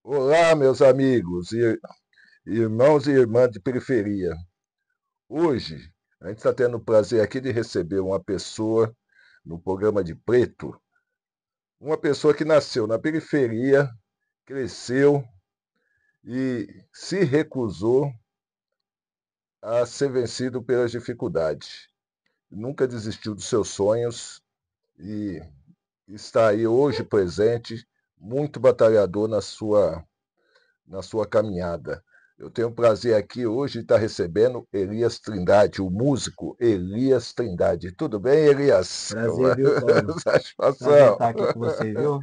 Olá, meus amigos, irmãos e irmãs de periferia. Hoje, a gente está tendo o prazer aqui de receber uma pessoa no programa de Preto, uma pessoa que nasceu na periferia, cresceu e se recusou a ser vencido pelas dificuldades. Nunca desistiu dos seus sonhos e está aí hoje presente, muito batalhador na sua caminhada. Eu tenho o prazer aqui hoje de estar recebendo Elias Trindade, o músico Elias Trindade. Tudo bem, Elias? Prazer, viu, Paulo? Prazer Satisfação. estar aqui com você, viu?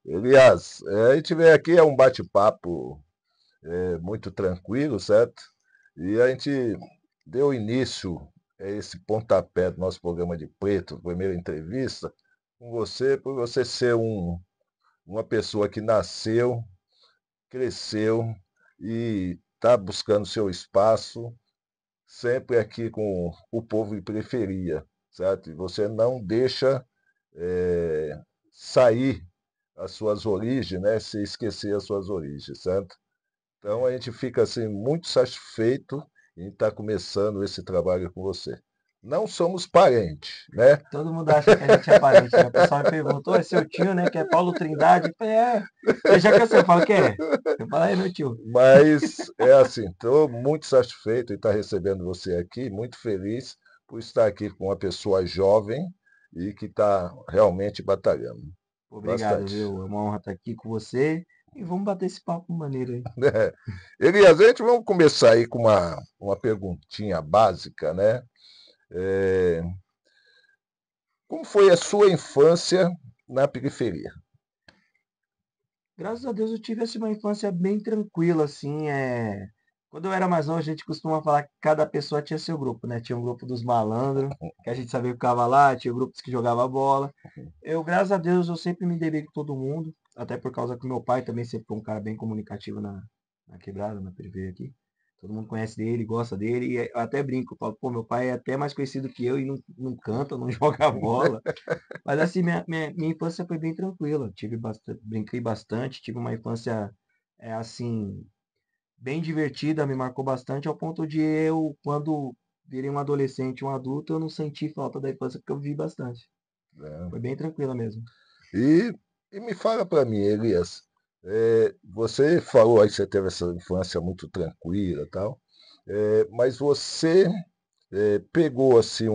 Elias, a gente vem aqui, é um bate-papo muito tranquilo, certo? E a gente deu início a esse pontapé do nosso programa de Preto, primeira entrevista, com você, por você ser uma pessoa que nasceu, cresceu e está buscando seu espaço, sempre aqui com o povo de periferia, certo? E você não deixa eh, sair as suas origens, né? Se esquecer as suas origens, certo? Então a É. gente fica assim muito satisfeito em estar começando esse trabalho com você. Não somos parentes, né? Todo mundo acha que a gente é parente, né? O pessoal me perguntou, é seu tio, né? Que é Paulo Trindade. Eu falei, é. Ele já cansei, eu falo que é. Eu falo, é meu tio. Mas é assim, estou muito satisfeito em estar recebendo você aqui, muito feliz por estar aqui com uma pessoa jovem e que está realmente batalhando Obrigado, bastante. viu? É uma honra estar aqui com você. E vamos bater esse papo maneiro aí. Né? Elias, a gente vamos começar aí com uma perguntinha básica, né? É, como foi a sua infância na periferia? Graças a Deus eu tive assim, uma infância bem tranquila, assim, Quando eu era mais novo, a gente costuma falar que cada pessoa tinha seu grupo, né? Tinha um grupo dos malandros, que a gente sabia que ficava lá, tinha grupos que jogava bola. Eu, graças a Deus, eu sempre me dei bem com todo mundo, até por causa que meu pai também sempre foi um cara bem comunicativo na quebrada, na periferia aqui. Todo mundo conhece dele, gosta dele, e eu até brinco, eu falo, pô, meu pai é até mais conhecido que eu e não canta, não joga bola. Mas assim, minha infância foi bem tranquila. Tive bastante, brinquei bastante, tive uma infância assim, bem divertida, me marcou bastante, ao ponto de eu, quando virei um adolescente, um adulto, eu não senti falta da infância porque eu vi bastante. Né? Foi bem tranquila mesmo. E, e me fala para mim, Elias, você falou aí que você teve essa infância muito tranquila e tal, mas você pegou assim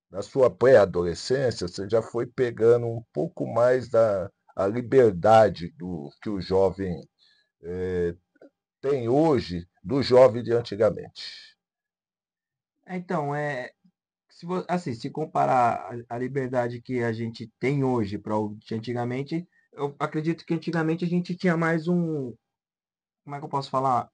na sua pré-adolescência, você já foi pegando um pouco mais da a liberdade do que o jovem eh, tem hoje do jovem de antigamente. Então, assim, se comparar a liberdade que a gente tem hoje para o de antigamente, eu acredito que antigamente a gente tinha mais como é que eu posso falar?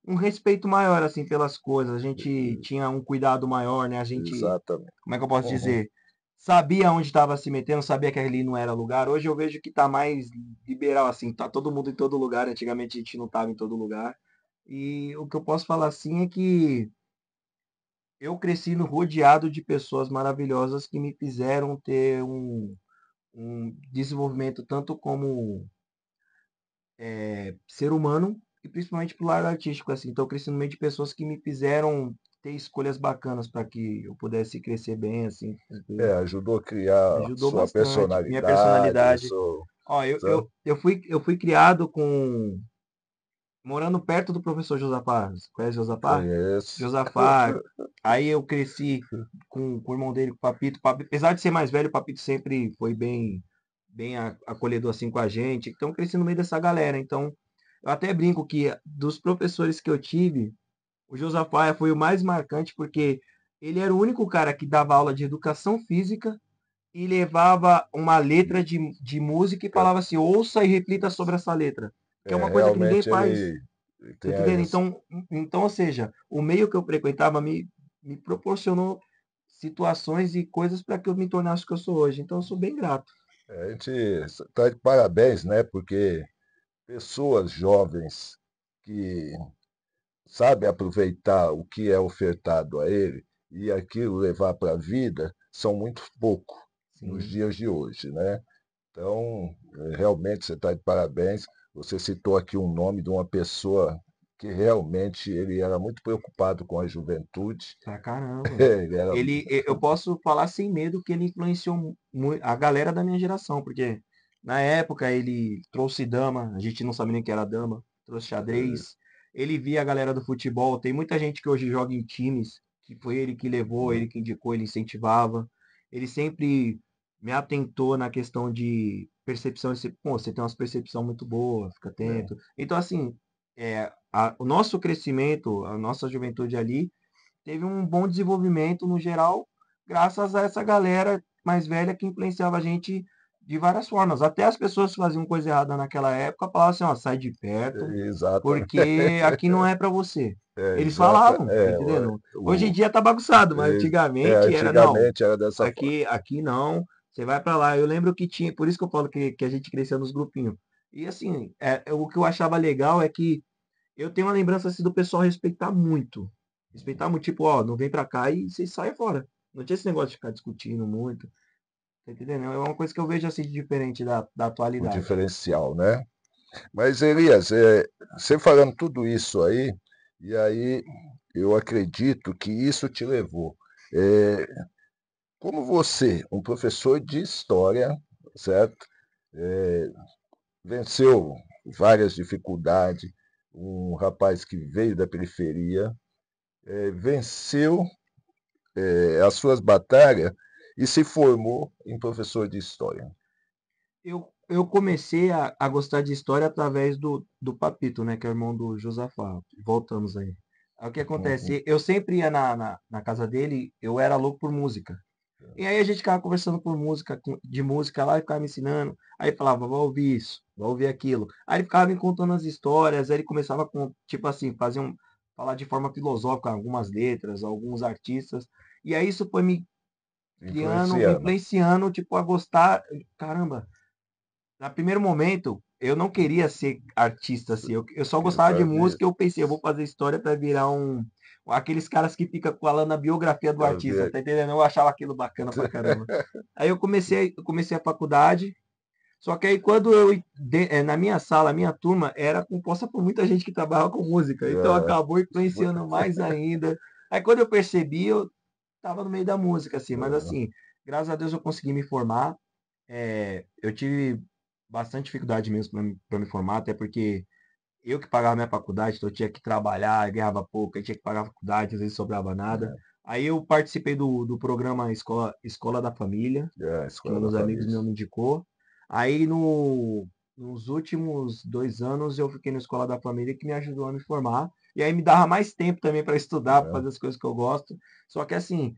Um respeito maior, assim, pelas coisas. A gente tinha um cuidado maior, né? A gente, Exatamente. como é que eu posso Uhum. dizer? Sabia onde estava se metendo, sabia que ali não era lugar. Hoje eu vejo que tá mais liberal, assim, tá todo mundo em todo lugar. Antigamente a gente não tava em todo lugar. E o que eu posso falar, assim, é que eu cresci no rodeado de pessoas maravilhosas que me fizeram ter um desenvolvimento tanto como ser humano e principalmente pro lado artístico, assim. Então, eu cresci no meio de pessoas que me fizeram ter escolhas bacanas para que eu pudesse crescer bem, assim, tranquilo. Ajudou a criar Ajudou sua bastante. Minha personalidade, personalidade. seu, Ó, sabe? eu fui criado morando perto do professor Josafá. Você conhece Josafá? Conheço. Josafá. Aí eu cresci com o irmão dele, com o Papito. Apesar de ser mais velho, o Papito sempre foi bem acolhedor assim com a gente. Então, eu cresci no meio dessa galera. Então, eu até brinco que dos professores que eu tive, o Josafá foi o mais marcante porque ele era o único cara que dava aula de educação física e levava uma letra de música e falava assim, ouça e reflita sobre essa letra. Que é uma coisa que ninguém Realmente faz. ele Você tem tá entendendo? as, Então, ou seja, o meio que eu frequentava me proporcionou situações e coisas para que eu me tornasse o que eu sou hoje. Então, eu sou bem grato. a gente está de parabéns, né? Porque pessoas jovens que sabem aproveitar o que é ofertado a ele e aquilo levar para a vida são muito poucos nos Sim. dias de hoje, né? Então, realmente você está de parabéns. Você citou aqui um nome de uma pessoa que realmente ele era muito preocupado com a juventude. Pra caramba. Ele era, Eu posso falar sem medo que ele influenciou a galera da minha geração, porque na época ele trouxe dama, a gente não sabia nem que era dama, trouxe xadrez. Ele via a galera do futebol. Tem muita gente que hoje joga em times, que foi ele que levou, ele que indicou, ele incentivava. Ele sempre me atentou na questão de percepção. Pô, você tem uma percepção muito boa, fica é, atento. Então, assim, o nosso crescimento, a nossa juventude ali teve um bom desenvolvimento no geral, graças a essa galera mais velha que influenciava a gente de várias formas. Até as pessoas que faziam coisa errada naquela época falavam assim, ó, sai de perto, exatamente, porque aqui não é para você. Eles exata, falavam, tá entendendo? Hoje em o, dia tá bagunçado, mas antigamente era, não, antigamente era dessa forma. aqui não, você vai para lá. Eu lembro que tinha, por isso que eu falo que a gente crescia nos grupinhos. E assim, o que eu achava legal é que eu tenho uma lembrança assim do pessoal respeitar muito. Respeitar muito, tipo, ó, não vem pra cá e você sai fora. Não tinha esse negócio de ficar discutindo muito. Tá entendendo? É uma coisa que eu vejo assim de diferente da O atualidade. diferencial, né? Mas, Elias, você falando tudo isso aí, e aí eu acredito que isso te levou. É, como você, um professor de história, certo? É, venceu várias dificuldades, um rapaz que veio da periferia, venceu as suas batalhas e se formou em professor de história. Eu comecei a gostar de história através do Papito, né? Que é o irmão do Josafá. Voltamos aí. Aí o que Uhum. acontece? Eu sempre ia na casa dele, eu era louco por música. E aí a gente ficava conversando por música, de música lá, e ficava me ensinando. Aí falava, vai ouvir isso, vai ouvir aquilo. Aí ele ficava me contando as histórias, aí ele começava com, tipo assim, falar de forma filosófica algumas letras, alguns artistas. E aí isso foi me criando, me Influenciando. influenciando, tipo, a gostar. Caramba, no primeiro momento, eu não queria ser artista, assim. Eu só Que gostava de fazer, música e eu pensei, eu vou fazer história para virar aqueles caras que ficam falando a biografia do artista, fazer. tá entendendo? Eu achava aquilo bacana pra caramba. Aí eu comecei a faculdade, só que aí quando na minha sala, a minha turma era composta por muita gente que trabalhava com música, então É, acabou influenciando mais ainda. Aí quando eu percebi, eu tava no meio da música, assim, mas assim, graças a Deus eu consegui me formar. Eu tive bastante dificuldade mesmo para me formar, até porque eu que pagava minha faculdade, então eu tinha que trabalhar, ganhava pouco, eu tinha que pagar a faculdade, às vezes sobrava nada. Aí eu participei do programa Escola da Família, a que escola um da dos amigos família. meus me indicou. Aí nos últimos 2 anos eu fiquei na Escola da Família, que me ajudou a me formar. E aí me dava mais tempo também para estudar, para Né? fazer as coisas que eu gosto. Só que assim,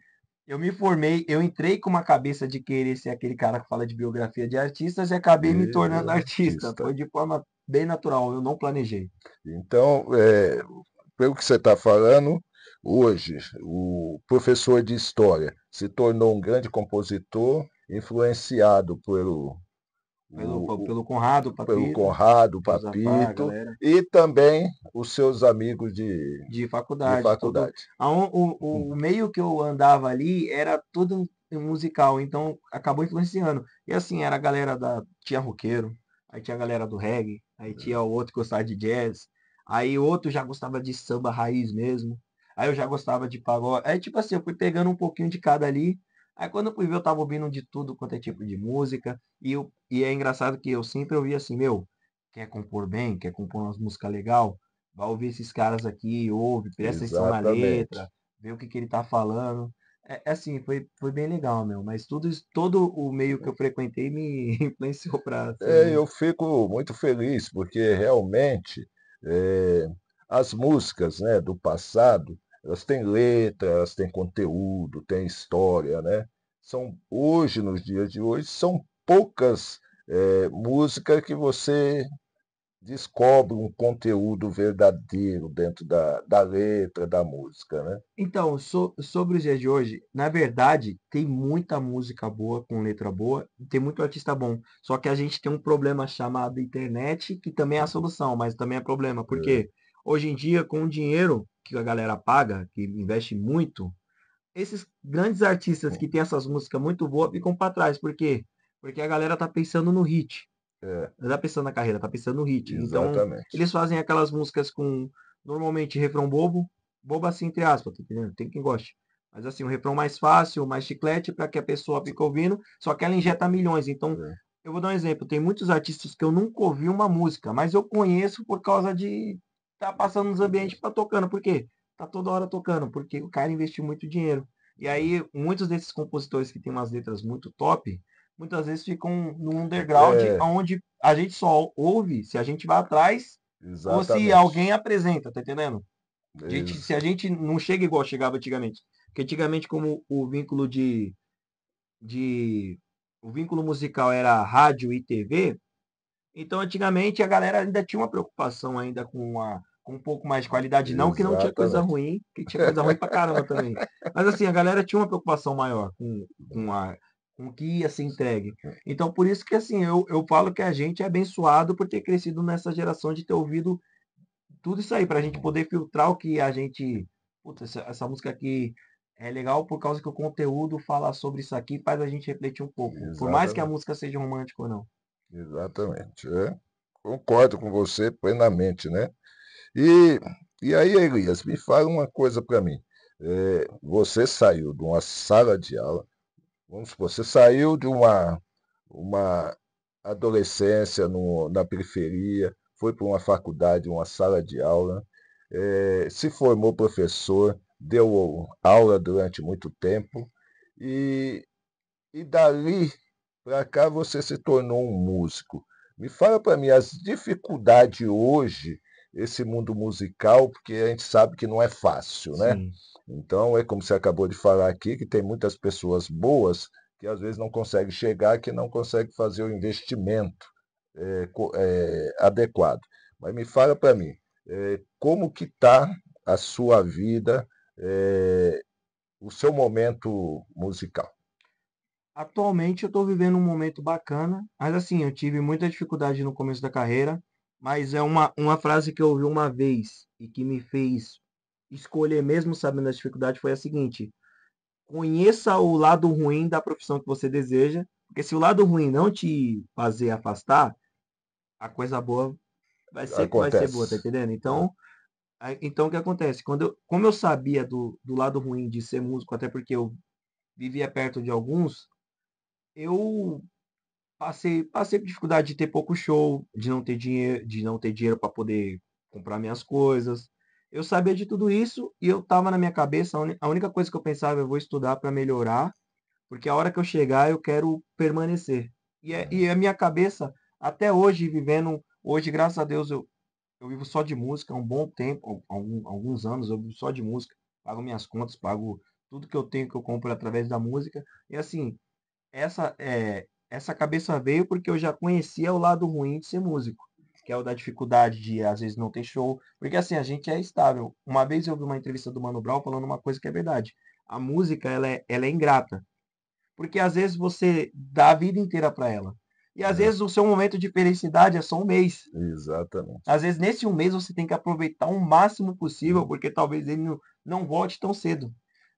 eu me formei, eu entrei com uma cabeça de querer ser aquele cara que fala de biografia de artistas e acabei me E tornando virou artista. artista. Foi de forma bem natural, eu não planejei. Então, pelo que você está falando, hoje o professor de história se tornou um grande compositor, influenciado Pelo, o, pelo Conrado, pelo Papito, Conrado, Josafá, a Papito, galera e também os seus amigos de de faculdade, todo. faculdade. O meio que eu andava ali era tudo musical, então acabou influenciando. E assim, era a galera da. Tinha roqueiro, aí tinha a galera do reggae, aí tinha o outro que gostava de jazz, aí o outro já gostava de samba raiz mesmo, aí eu já gostava de pagode. Aí, tipo assim, eu fui pegando um pouquinho de cada ali. Aí quando eu fui ver, eu tava ouvindo de tudo quanto é tipo de música. E é engraçado que eu sempre ouvi assim, meu, quer compor bem, quer compor umas músicas legal? Vai ouvir esses caras aqui, ouve, presta atenção na Exatamente. letra, vê o que ele tá falando. Assim, foi bem legal, meu. Mas todo o meio que eu frequentei me influenciou pra ser Eu músico. fico muito feliz, porque realmente é, as músicas, né, do passado, elas têm letra, elas têm conteúdo, têm história, né? São, hoje, nos dias de hoje, são poucas músicas que você descobre um conteúdo verdadeiro dentro da letra da música, né? Então, sobre os dias de hoje, na verdade, tem muita música boa, com letra boa, e tem muito artista bom. Só que a gente tem um problema chamado internet, que também é a solução, mas também é problema. É, Porque hoje em dia, com o dinheiro que a galera paga, que investe muito, esses grandes artistas que têm essas músicas muito boas ficam para trás. Por quê? Porque a galera tá pensando no hit. É, Não tá pensando na carreira, tá pensando no hit. Então, exatamente. eles fazem aquelas músicas com, normalmente, refrão bobo, bobo assim, entre aspas, tá entendendo? Tem quem goste. Mas assim, um refrão mais fácil, mais chiclete, para que a pessoa fique ouvindo, só que ela injeta milhões. Então, É, eu vou dar um exemplo. Tem muitos artistas que eu nunca ouvi uma música, mas eu conheço por causa de tá passando nos ambientes para tocando. Por quê? Tá toda hora tocando, porque o cara investiu muito dinheiro. E aí, muitos desses compositores que têm umas letras muito top, muitas vezes ficam no underground, é, onde a gente só ouve se a gente vai atrás ou se alguém exatamente. apresenta, tá entendendo? Se Ex- a gente não chega igual chegava antigamente. Porque antigamente, como de o vínculo musical era rádio e TV, então antigamente a galera ainda tinha uma preocupação ainda com um pouco mais de qualidade, não que não tinha coisa exatamente. ruim, que tinha coisa ruim pra caramba também. Mas assim, a galera tinha uma preocupação maior com o que ia ser entregue. Então por isso que assim, eu falo que a gente é abençoado por ter crescido nessa geração de ter ouvido tudo isso aí, pra gente poder filtrar o que a gente. Puta, essa música aqui é legal por causa que o conteúdo fala sobre isso aqui, faz a gente refletir um pouco. Por mais que a Exatamente. música seja romântica ou não. Exatamente. É. Concordo com você plenamente, né? E, e aí, Elias, me fala uma coisa para mim. Você saiu de uma sala de aula, vamos supor, você saiu de uma adolescência na periferia, foi para uma faculdade, uma sala de aula, se formou professor, deu aula durante muito tempo, e, e dali para cá você se tornou um músico. Me fala para mim as dificuldades hoje, esse mundo musical, porque a gente sabe que não é fácil, né? Sim. Então, é como você acabou de falar aqui, que tem muitas pessoas boas que às vezes não conseguem chegar, que não conseguem fazer o investimento adequado. Mas me fala para mim, como que está a sua vida, o seu momento musical? Atualmente eu estou vivendo um momento bacana, mas assim, eu tive muita dificuldade no começo da carreira, mas é uma frase que eu ouvi uma vez e que me fez escolher mesmo sabendo as dificuldades foi a seguinte: conheça o lado ruim da profissão que você deseja, porque se o lado ruim não te fazer afastar, a coisa boa vai sempre vai ser boa, tá Acontece. entendendo? Né? Então o que acontece? Como eu sabia do lado ruim de ser músico, até porque eu vivia perto de alguns, eu passei por dificuldade de ter pouco show, de não ter dinheiro para poder comprar minhas coisas. Eu sabia de tudo isso e eu tava na minha cabeça, a única coisa que eu pensava, eu vou estudar para melhorar, porque a hora que eu chegar eu quero permanecer. E a minha cabeça, até hoje, vivendo, hoje, graças a Deus, eu vivo só de música há um bom tempo, alguns anos eu vivo só de música, pago minhas contas, pago tudo que eu tenho que eu compro através da música. E assim, essa cabeça veio porque eu já conhecia o lado ruim de ser músico, que é o da dificuldade de às vezes não ter show, porque assim, a gente é estável. Uma vez eu vi uma entrevista do Mano Brown falando uma coisa que é verdade. A música, ela é ingrata, porque às vezes você dá a vida inteira para ela. E às É, vezes o seu momento de felicidade é só um mês. exatamente. Às vezes nesse um mês você tem que aproveitar o máximo possível, porque talvez ele não volte tão cedo.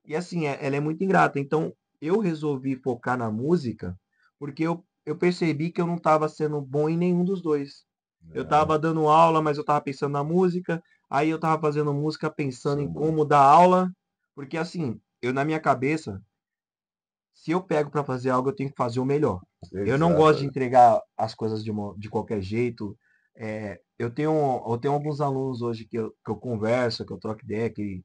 E assim, ela é muito ingrata. Então, eu resolvi focar na música porque eu percebi que eu não estava sendo bom em nenhum dos dois. Eu É, estava dando aula, mas eu estava pensando na música. Aí eu estava fazendo música pensando em sim, como dar aula. Porque assim, eu na minha cabeça, se eu pego para fazer algo, eu tenho que fazer o melhor. Eu não gosto de exato. entregar as coisas de qualquer jeito. Eu tenho alguns alunos hoje que eu converso, que eu troco ideia, que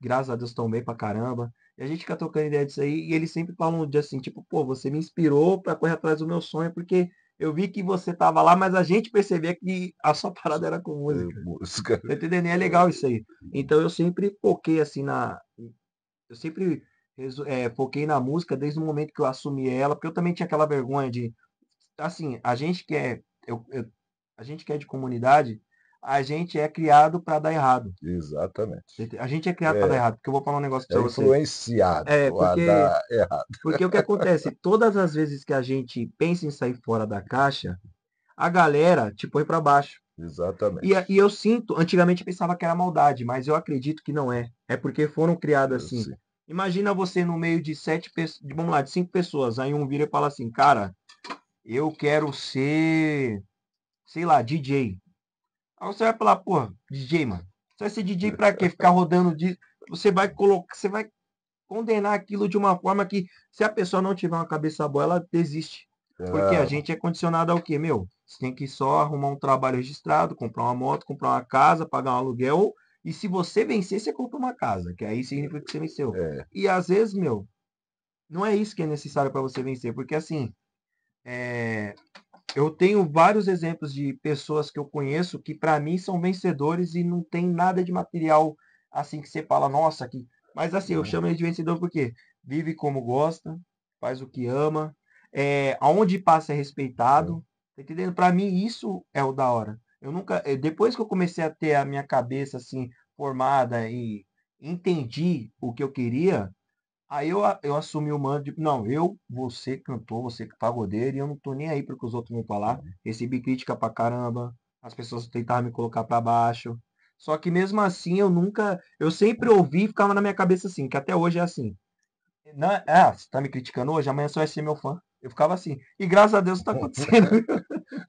graças a Deus estão bem pra caramba. E a gente fica trocando ideia disso aí, e eles sempre falam de assim, tipo, pô, você me inspirou pra correr atrás do meu sonho, porque eu vi que você tava lá, mas a gente percebia que a sua parada era com música. Música. Tá entendendo? E é legal isso aí. Então eu sempre foquei assim eu sempre foquei na música desde o momento que eu assumi ela, porque eu também tinha aquela vergonha de, assim, a gente que é de comunidade, a gente é criado para dar errado. Exatamente. A gente é criado para dar É, errado, porque eu vou falar um negócio é para você. influenciado É, a porque, dar errado. porque o que acontece? Todas as vezes que a gente pensa em sair fora da caixa, a galera te põe para baixo. E Exatamente. eu sinto, antigamente eu pensava que era maldade, mas eu acredito que não é. É porque foram criadas assim. Sim, Imagina você no meio de vamos lá, de 5 pessoas, aí um vira e fala assim, cara, eu quero ser, sei lá, DJ. Aí você vai falar, pô, DJ, mano. Você vai ser DJ pra quê? Ficar rodando de. Você vai colocar, você vai condenar aquilo de uma forma que, se a pessoa não tiver uma cabeça boa, ela desiste. Porque a Ah, gente é condicionado ao quê, meu? Você tem que só arrumar um trabalho registrado, comprar uma moto, comprar uma casa, pagar um aluguel. E se você vencer, você compra uma casa, que aí significa que você venceu. é. E às vezes, meu, não é isso que é necessário para você vencer, porque assim, eu tenho vários exemplos de pessoas que eu conheço que para mim são vencedores e não tem nada de material assim que você fala, nossa, que. Mas assim, eu chamo ele de vencedor porque vive como gosta, faz o que ama, aonde passa é respeitado, tá entendendo? Para mim isso é o da hora. Eu nunca, depois que eu comecei a ter a minha cabeça assim formada e entendi o que eu queria, aí eu assumi o manto de, não, eu vou ser cantor, vou ser pagodeiro, e eu não tô nem aí pro que os outros vão falar. Recebi crítica pra caramba, as pessoas tentaram me colocar pra baixo. Só que mesmo assim eu sempre ouvi e ficava na minha cabeça assim, que até hoje é assim. Não, você tá me criticando hoje, amanhã você vai ser meu fã. Eu ficava assim. E graças a Deus tá acontecendo.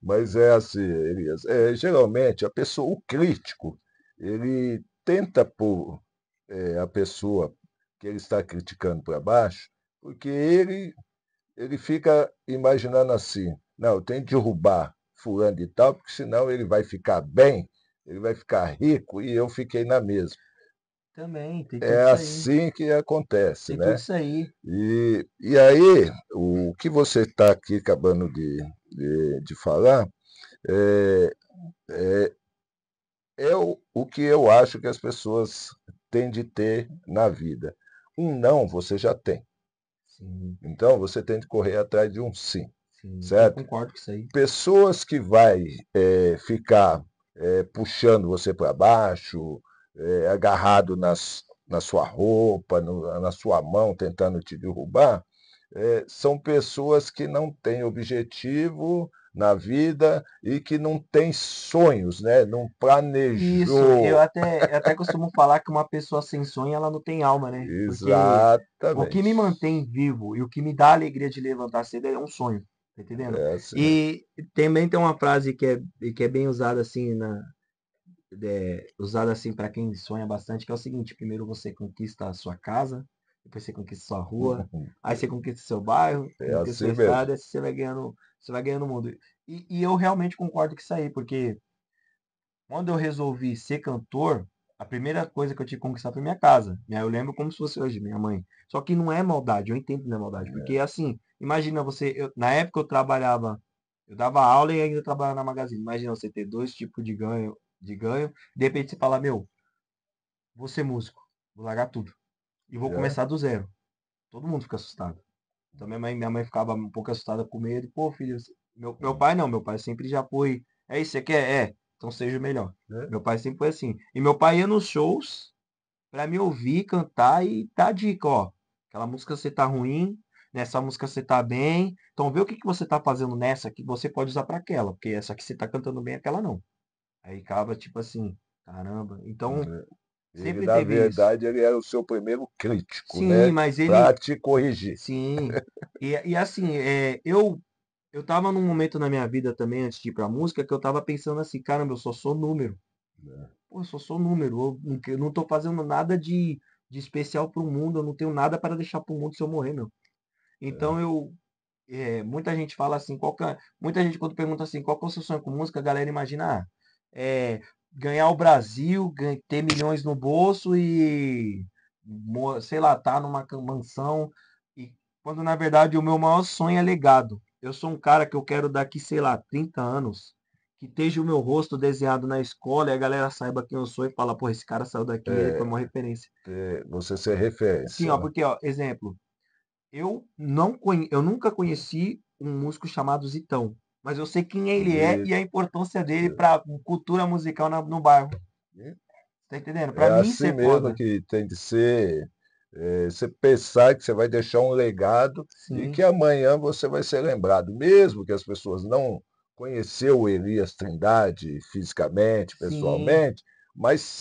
Mas é assim, Elias, geralmente a pessoa, o crítico, ele tenta pôr a pessoa que ele está criticando para baixo, porque ele fica imaginando assim, não, eu tenho que derrubar fulano de tal, porque senão ele vai ficar bem, ele vai ficar rico e eu fiquei na mesma. Também, tem tudo É isso aí. assim que acontece, Tem tudo né? isso aí. E aí, o que você está aqui acabando de falar é, é, é o que eu acho que as pessoas têm de ter na vida. Um não você já tem. Sim, Então você tem de correr atrás de um sim, sim. Eu certo? concordo com isso aí. Pessoas que vai ficar puxando você para baixo, agarrado na sua roupa, na sua mão, tentando te derrubar, são pessoas que não têm objetivo na vida e que não têm sonhos, né? Não Isso, planejou eu até costumo falar que uma pessoa sem sonho, ela não tem alma, né? Porque o que exatamente. me mantém vivo e o que me dá a alegria de levantar cedo é um sonho, tá entendendo? É assim mesmo. E também tem uma frase que é bem usada assim, usada assim para quem sonha bastante, que é o seguinte: primeiro você conquista a sua casa, depois você conquista a sua rua, aí você conquista o seu bairro, É conquista a assim sua mesmo. estrada, e assim você vai ganhando o mundo. E eu realmente concordo com isso aí, porque quando eu resolvi ser cantor, a primeira coisa que eu tive que conquistar foi minha casa. Eu lembro como se fosse hoje, minha mãe. Só que não é maldade, eu entendo que não é maldade. Porque assim, imagina você, na época eu trabalhava, eu dava aula e ainda trabalhava na Magazine. Imagina você ter dois tipos de ganho, de repente você fala, meu, vou ser músico, vou largar tudo. E vou É, começar do zero. Todo mundo fica assustado. Então minha mãe ficava um pouco assustada com medo. Pô, filho, meu pai não, meu pai sempre já foi. É isso, você quer? Então seja o melhor. é. Meu pai sempre foi assim. E meu pai ia nos shows pra me ouvir cantar e dar dica, ó. Aquela música você tá ruim, nessa música você tá bem. Então vê o que que você tá fazendo nessa que você pode usar pra aquela, porque essa que você tá cantando bem, aquela não. Aí acaba tipo assim, caramba. Então Ele, sempre na teve isso. verdade, ele era o seu primeiro crítico, Sim, né? mas Para ele, te corrigir. sim. E assim, eu tava num momento na minha vida também, antes de ir pra música, que eu tava pensando assim, caramba, eu só sou número. Pô, eu só sou número. Eu não tô fazendo nada de especial pro mundo, eu não tenho nada para deixar pro mundo se eu morrer, meu. Então muita gente fala assim, muita gente quando pergunta assim, qual que é o seu sonho com música, a galera imagina, ganhar o Brasil, ter milhões no bolso e, sei lá, tá numa mansão. E quando na verdade o meu maior sonho é legado. Eu sou um cara que eu quero daqui, sei lá, 30 anos, que esteja o meu rosto desenhado na escola e a galera saiba quem eu sou e fala, pô, esse cara saiu daqui e ele foi uma referência. Você ser Sim, referência, ó, né? porque, ó, exemplo, eu nunca conheci um músico chamado Zitão, mas eu sei quem ele é e a Isso. importância dele para cultura musical no bairro. Tá entendendo? É Para mim isso assim é mesmo foda. que tem de ser. Você pensar que você vai deixar um legado e que Sim, amanhã você vai ser lembrado, mesmo que as pessoas não conheceu o Elias Trindade fisicamente, sim, pessoalmente, mas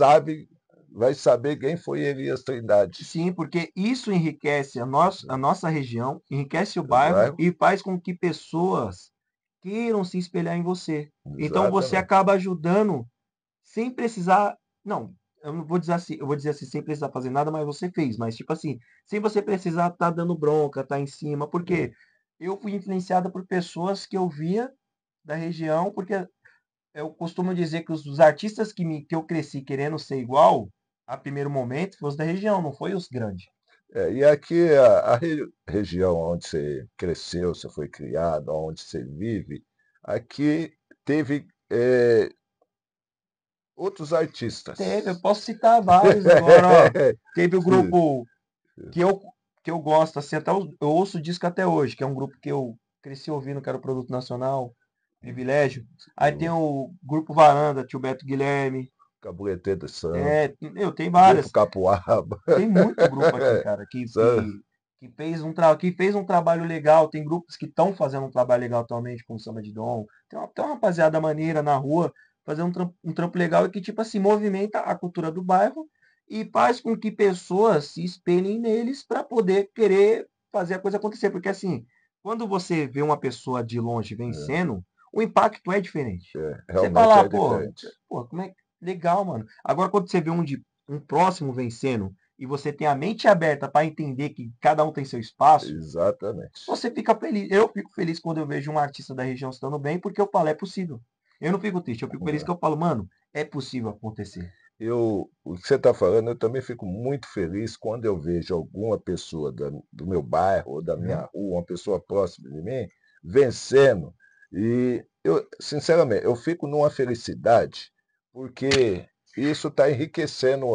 vai saber quem foi Elias Trindade. sim, porque isso enriquece a nossa região, enriquece o O bairro bairro e faz com que pessoas queiram se espelhar em você. Então você Exatamente. acaba ajudando sem precisar, não, eu não vou dizer assim, eu vou dizer assim, sem precisar fazer nada, mas você fez, mas tipo assim, sem você precisar estar dando bronca, estar em cima, É, porque eu fui influenciado por pessoas que eu via da região, porque eu costumo dizer que os artistas que eu cresci querendo ser igual, a primeiro momento, foi os da região, não foi os grandes. e aqui a região onde você cresceu, você foi criado, onde você vive, aqui teve outros Teve, eu artistas. posso citar vários agora, ó. Teve o Sim, grupo que eu, que eu gosto, assim, eu ouço o disco até hoje, que é um grupo que eu cresci ouvindo, que era o Produto Nacional, Privilégio. Aí tem o o grupo Varanda, Tio Beto Guilherme. Caburete do Santo, É, eu tenho Grupo várias. Capuaba. Tem muito grupo aqui, cara, Sabe? que fez um trabalho legal. Tem grupos que estão fazendo um trabalho legal atualmente, como Samba de Dom. Tem uma rapaziada maneira na rua fazendo um trampo legal e que, tipo assim, movimenta a cultura do bairro e faz com que pessoas se espelhem neles para poder querer fazer a coisa acontecer. Porque, assim, quando você vê uma pessoa de longe vencendo, o impacto é diferente. Você Realmente fala, é pô, diferente. como é legal, mano. Agora, quando você vê um próximo vencendo e você tem a mente aberta para entender que cada um tem seu espaço, Exatamente. você fica feliz. Eu fico feliz quando eu vejo um artista da região estando bem, porque eu falo, é possível. Eu não fico triste, eu fico feliz que eu falo, mano, é possível acontecer. O que você está falando, eu também fico muito feliz quando eu vejo alguma pessoa do meu bairro ou da minha Né? rua, uma pessoa próxima de mim, vencendo. E eu, sinceramente, eu fico numa felicidade, porque isso está enriquecendo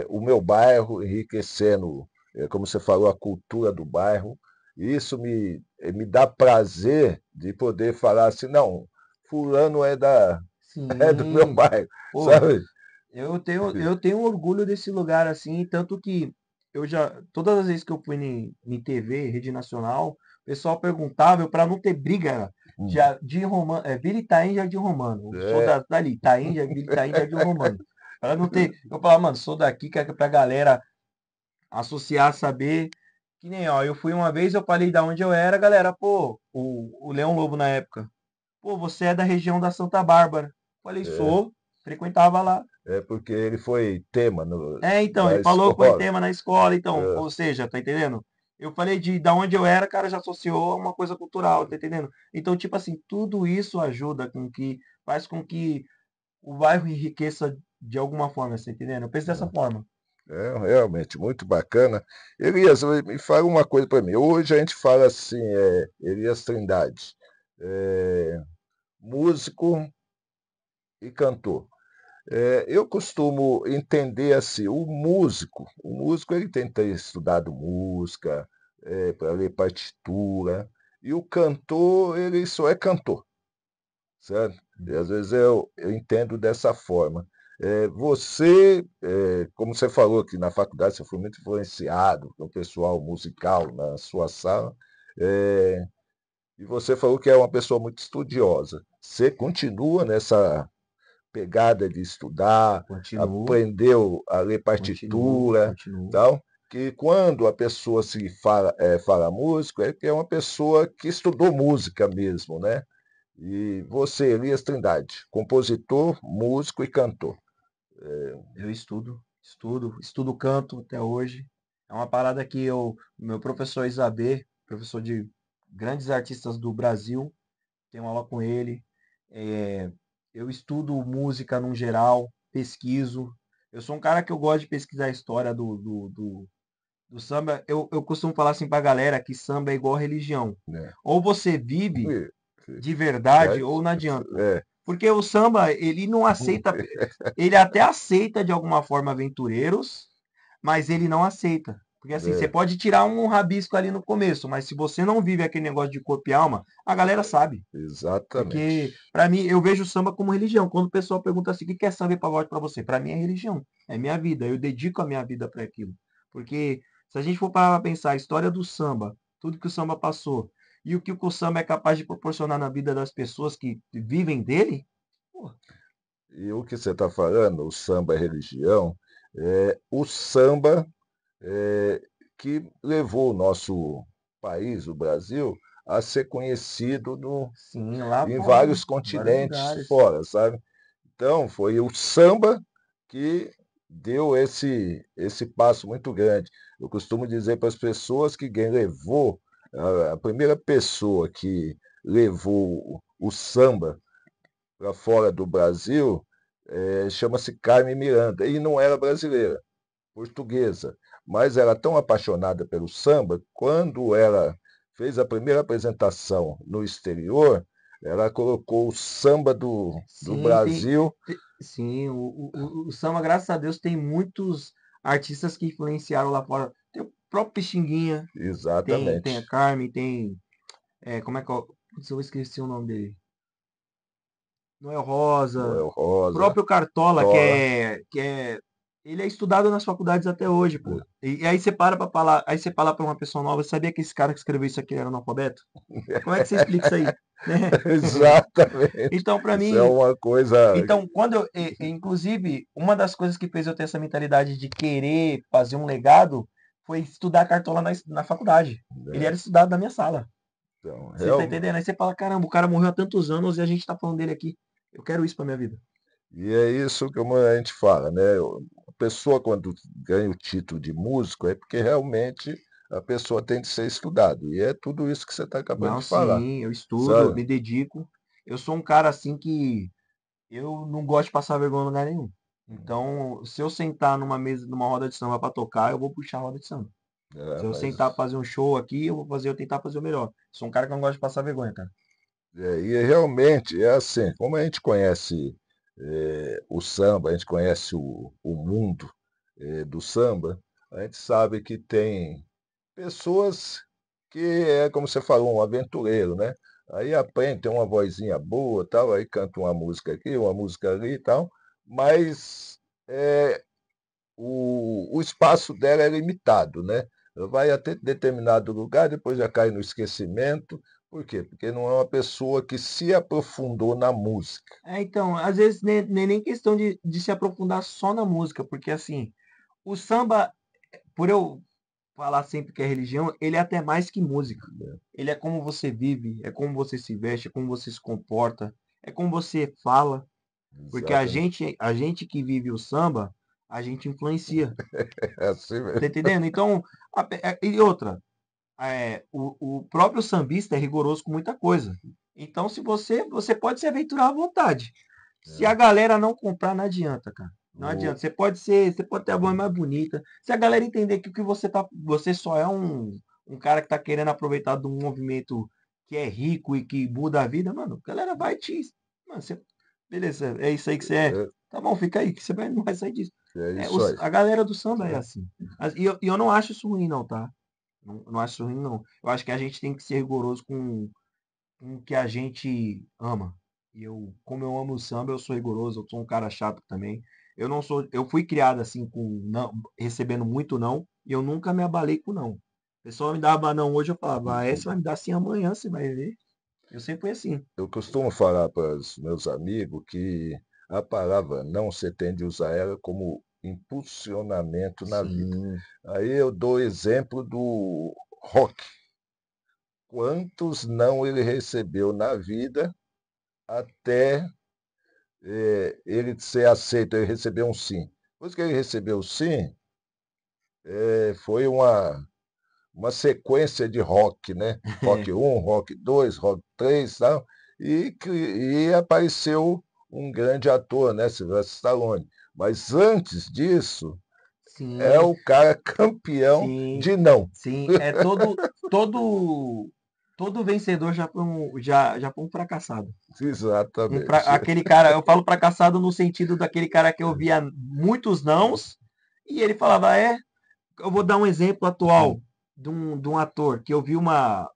o meu bairro, enriquecendo, como você falou, a cultura do bairro. E isso me dá prazer de poder falar assim, não, fulano é do meu Sim, bairro, pô, sabe? eu tenho orgulho desse lugar assim, tanto que todas as vezes que eu fui em TV, rede nacional, o pessoal perguntava, eu para não ter briga, Hum. já de Romano, Vila Itaim, Jardim Romano, eu sou É, dali, Itaim, Vila Itaim, Jardim Romano. Para não ter, eu falava, mano, sou daqui, que é pra galera associar, saber, que nem, ó, eu fui uma vez, eu falei da onde eu era, galera, pô, o Leão Lobo na época, pô, você é da região da Santa Bárbara. Falei, é, sou, frequentava lá. é porque ele foi tema Então, da ele falou que foi escola. tema na escola, então, É, ou seja, tá entendendo? Eu falei de da onde eu era, cara, já associou a uma coisa cultural, tá entendendo? Então, tipo assim, tudo isso ajuda faz com que o bairro enriqueça de alguma forma, tá entendendo? Eu penso dessa forma. realmente muito bacana. Elias, me fala uma coisa para mim. Hoje a gente fala assim, Elias Trindade, é, músico e cantor. Eu costumo entender assim, o músico ele tem que ter estudado música, para ler partitura, e o cantor, ele só é cantor, certo? E às vezes eu entendo dessa forma. Você, como você falou que na faculdade você foi muito influenciado pelo pessoal musical na sua sala, é, e você falou que é uma pessoa muito estudiosa. Você continua nessa pegada de estudar, Continuo, aprendeu a ler continuo, partitura, continuo. tal, que quando a pessoa se fala músico, é que é uma pessoa que estudou música mesmo, né? E você, Elias Trindade, compositor, músico e cantor. Eu estudo canto até hoje. É uma parada que meu professor Isabê, professor de grandes artistas do Brasil, tenho aula com ele. É, eu estudo música no geral, pesquiso. Eu sou um cara que eu gosto de pesquisar a história do samba. Eu costumo falar assim pra galera que samba é igual religião. Né? Ou você vive E- de verdade Verdade? ou não adianta. É, Porque o samba, ele não aceita, ele até aceita de alguma forma aventureiros, mas ele não aceita. Porque assim, você é, pode tirar um rabisco ali no começo, mas se você não vive aquele negócio de corpo e alma, a galera sabe. exatamente. Porque, pra mim, eu vejo o samba como religião. Quando o pessoal pergunta assim, o que é samba e pagode pra você? Pra mim é religião. É minha vida. Eu dedico a minha vida pra aquilo. Porque se a gente for parar pra pensar a história do samba, tudo que o samba passou, e o que o samba é capaz de proporcionar na vida das pessoas que vivem dele, pô, E o que você está falando, o samba é religião, o samba que levou o nosso país, o Brasil, a ser conhecido Sim, lá em fora, vários vários continentes lugares. fora, sabe? Então, foi o samba que deu esse passo muito grande. Eu costumo dizer para as pessoas que quem levou, a primeira pessoa que levou o samba para fora do Brasil, chama-se Carmen Miranda, e não era brasileira, portuguesa, mas era tão apaixonada pelo samba, quando ela fez a primeira apresentação no exterior, ela colocou o samba do Sim, Brasil. sim, o samba, graças a Deus, tem muitos artistas que influenciaram lá fora. Tem o próprio Pixinguinha, tem a Exatamente. Carmen, como é que eu, putz, eu esqueci o nome dele. Noel Rosa, Noel o Rosa, próprio Cartola, Tola. ele é estudado nas faculdades até hoje, pô. E aí você para pra falar, aí você fala pra uma pessoa nova, sabia que esse cara que escreveu isso aqui era analfabeto? Como é que você explica isso aí? Né? Exatamente. Então, pra Isso é mim, uma coisa. então, inclusive, uma das coisas que fez eu ter essa mentalidade de querer fazer um legado foi estudar Cartola na faculdade. Ele Né? era estudado na minha sala. Então, Você tá entendendo? Aí você fala, caramba, o cara morreu há tantos anos e a gente tá falando dele aqui. Eu quero isso pra minha vida. e é isso que a gente fala, né? A pessoa, quando ganha o título de músico, é porque realmente a pessoa tem de ser estudado. E é tudo isso que você está acabando Não, de falar, sim, eu estudo, eu sabe? me dedico. Eu sou um cara assim que eu não gosto de passar vergonha em lugar nenhum. Então, se eu sentar numa mesa, numa roda de samba pra tocar, eu vou puxar a roda de samba. É, Se eu sentar pra fazer um show aqui, eu tentar fazer o melhor. Sou um cara que não gosta de passar vergonha, cara. e realmente é assim, como a gente conhece o samba, a gente conhece o mundo do samba, a gente sabe que tem pessoas que é como você falou, um aventureiro, né? Aí aprende, tem uma vozinha boa, tal, aí canta uma música aqui, uma música ali e tal, mas é, o espaço dela é limitado, né? Ela vai até determinado lugar, depois já cai no esquecimento. Por quê? Porque não é uma pessoa que se aprofundou na música. Então, às vezes nem questão de se aprofundar só na música, porque assim, o samba, por eu falar sempre que é religião, ele é até mais que música. Né? Ele é como você vive, é como você se veste, é como você se comporta, é como você fala, porque Exatamente. a gente que vive o samba, a gente influencia. É assim Tá mesmo. entendendo? Então, e outra, o próprio sambista é rigoroso com muita coisa. Então, se você pode se aventurar à vontade. Se a É. galera não comprar, não adianta, cara. Não adianta. O, Você pode ter a voz mais bonita. Se a galera entender que o que você só é um cara que tá querendo aproveitar de um movimento que é rico e que muda a vida, mano, a galera vai te, mano, beleza, é isso aí que você é. é, Tá bom, fica aí, que você não vai sair disso. é isso aí. A galera do samba é assim. E eu não acho isso ruim, não, tá? Não acho isso ruim, não. Eu acho que a gente tem que ser rigoroso com o que a gente ama. E eu, como eu amo o samba, eu sou rigoroso, eu sou um cara chato também. Eu fui criado assim com não, recebendo muito não, e eu nunca me abalei com não. O pessoal me dava não hoje, eu falava, você vai me dar sim amanhã, você vai ver. Eu sempre fui assim. Eu costumo falar para os meus amigos que a palavra não você tem de usar ela como impulsionamento na vida. Sim, Aí eu dou exemplo do rock. Quantos não ele recebeu na vida até ele ser aceito, ele recebeu um sim. Depois que ele recebeu o sim, foi uma sequência de rock, né? Rock um, Rock 2, Rock 3, tal, e apareceu um grande ator, né? Sylvester Stallone. Mas antes disso, é sim, o cara campeão sim, de não. sim. Todo vencedor já foi um fracassado. Exatamente. Aquele cara, eu falo fracassado no sentido daquele cara que eu via muitos nãos e ele falava, eu vou dar um exemplo atual de um ator que eu vi uma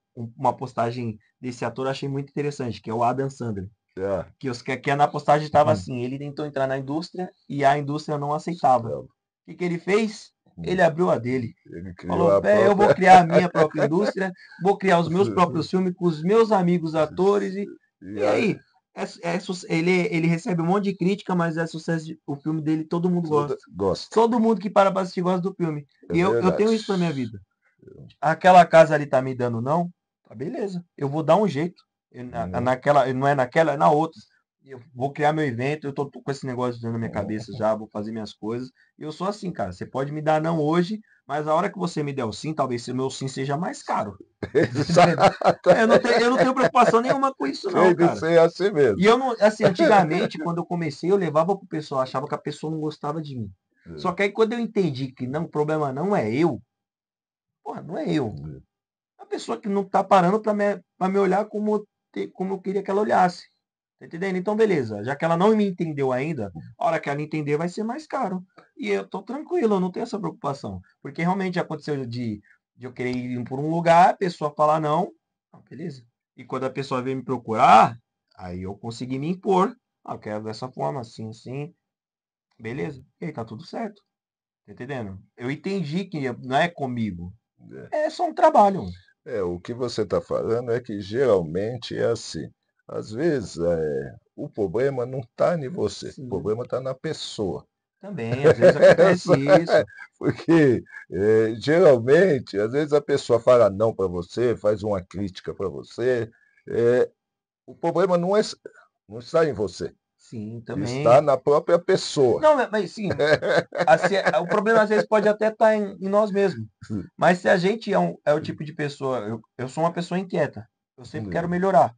postagem desse ator, achei muito interessante, que é o Adam Sandler. É, Que na postagem estava assim, ele tentou entrar na indústria e a indústria não aceitava. O que ele fez? Ele abriu a dele. ele criou Falou, a eu vou própria. criar a minha própria indústria, vou criar os meus próprios filmes com os meus amigos atores E e aí, aí, ele recebe um monte de crítica, mas é sucesso. O filme dele todo mundo gosta. gosta. Todo mundo que para pra assistir gosta do filme. É E eu verdade. tenho isso pra minha vida. Aquela casa ali tá me dando não, Beleza, eu vou dar um jeito. Uhum. Naquela, não é naquela, é na outra. Eu vou criar meu evento, eu tô com esse negócio dentro da minha cabeça já, vou fazer minhas coisas. E eu sou assim, cara. Você pode me dar não hoje, mas a hora que você me der o sim, talvez o meu sim seja mais caro. Entendeu? Exato. Eu não tenho preocupação nenhuma com isso, não, Tem de cara. ser assim E mesmo. eu não, assim, antigamente, quando eu comecei, eu levava pro pessoal, achava que a pessoa não gostava de mim. Só que aí quando eu entendi que não, o problema não é eu, porra, não é eu. A pessoa que não tá parando pra me olhar como eu queria que ela olhasse. Tá entendendo? Então, beleza. Já que ela não me entendeu ainda, a hora que ela entender vai ser mais caro. E eu tô tranquilo, eu não tenho essa preocupação. Porque realmente já aconteceu de eu querer ir por um lugar, a pessoa falar não, beleza. E quando a pessoa vem me procurar, aí eu consegui me impor. Eu quero dessa forma, assim, assim. Beleza. E aí tá tudo certo. Tá entendendo? Eu entendi que não é comigo. É só um trabalho. O que você está falando é que geralmente é assim. Às vezes, o problema não está em você, o Sim. problema está na pessoa. Também, às vezes acontece isso. Porque geralmente, às vezes a pessoa fala não para você, faz uma crítica para você. eh, o problema não está em você, Sim, está também. na própria pessoa. Não, mas sim, assim, o problema às vezes pode até estar em nós mesmos. Mas se a gente é o tipo de pessoa, eu sou uma pessoa inquieta. Eu sempre quero melhorar.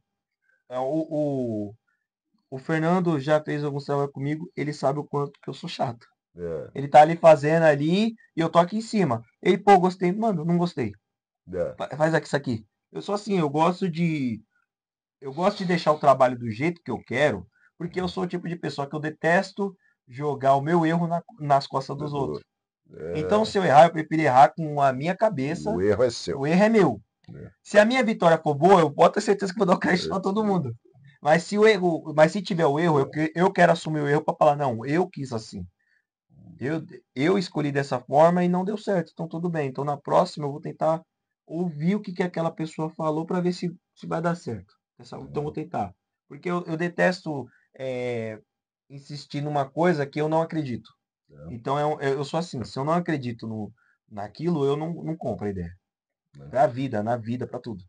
É, o Fernando já fez alguns trabalhos comigo, ele sabe o quanto que eu sou chato. É, Ele tá ali fazendo ali e eu tô aqui em cima. Ele, pô, gostei. Mano, não gostei. é, Faz aqui isso aqui. Eu sou assim, eu gosto de deixar o trabalho do jeito que eu quero, porque eu sou o tipo de pessoa que eu detesto jogar o meu erro nas costas dos outros. Então, é, se eu errar, eu prefiro errar com a minha cabeça. o erro é seu. O erro é meu. Né? Se a minha vitória for boa, eu posso ter certeza que vou dar o crédito para todo mundo. Mas se tiver o erro, eu quero assumir o erro para falar, não, eu quis assim. Eu, eu escolhi dessa forma e não deu certo. Então tudo bem. Então na próxima eu vou tentar ouvir o que, que aquela pessoa falou para ver se vai dar certo. Então eu vou tentar. Porque eu detesto é, insistir numa coisa que eu não acredito. Então eu sou assim, se eu não acredito naquilo, eu não compro a ideia. Pra vida, na vida, pra tudo.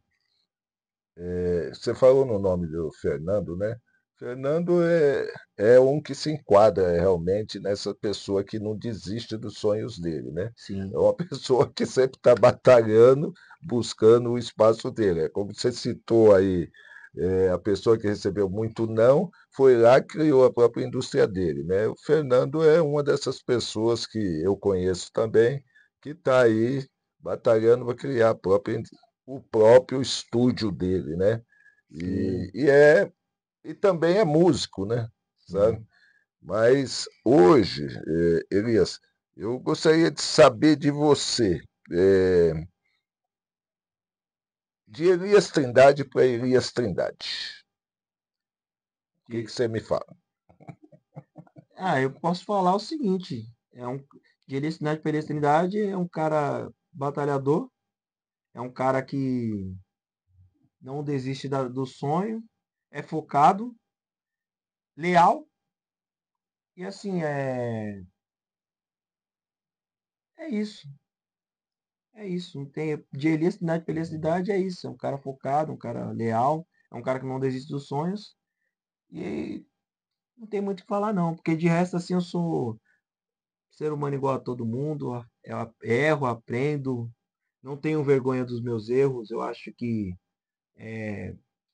Você falou no nome do Fernando, né? Fernando é um que se enquadra realmente nessa pessoa que não desiste dos sonhos dele, né? É Sim, uma pessoa que sempre está batalhando, buscando o espaço dele. É como você citou aí, a pessoa que recebeu muito não, foi lá e criou a própria indústria dele, né? O Fernando é uma dessas pessoas que eu conheço também, que está aí batalhando para criar o próprio estúdio dele, né? sim, E, e, é, e também é músico, né? Sabe? sim. Mas hoje, Elias, eu gostaria de saber de você, eh, de Elias Trindade para Elias Trindade. O que De- você me fala? eu posso falar o seguinte, de Eletricidade para Eletricidade é um cara batalhador, é um cara que não desiste do sonho, é focado, leal e assim, é isso. É isso. Não tem, de Eletricidade para Eletricidade é isso. É um cara focado, um cara leal, é um cara que não desiste dos sonhos e não tem muito o que falar não, porque de resto assim eu sou ser humano igual a todo mundo, eu erro, aprendo, não tenho vergonha dos meus erros, eu acho que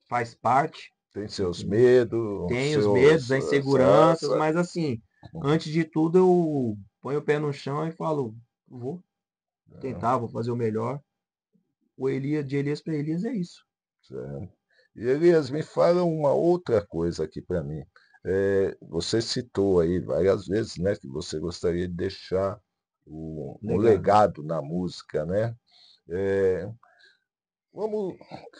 faz parte, Tem seus entendeu? medos, Tem os medos, as inseguranças, essa, mas assim, antes de tudo eu ponho o pé no chão e falo, vou tentar, vou fazer o melhor. O Elias, de Elias para Elias é isso. certo. E Elias, me fala uma outra coisa aqui para mim. Você citou aí várias vezes, né, que você gostaria de deixar um Legado. legado na música, né? É, vamos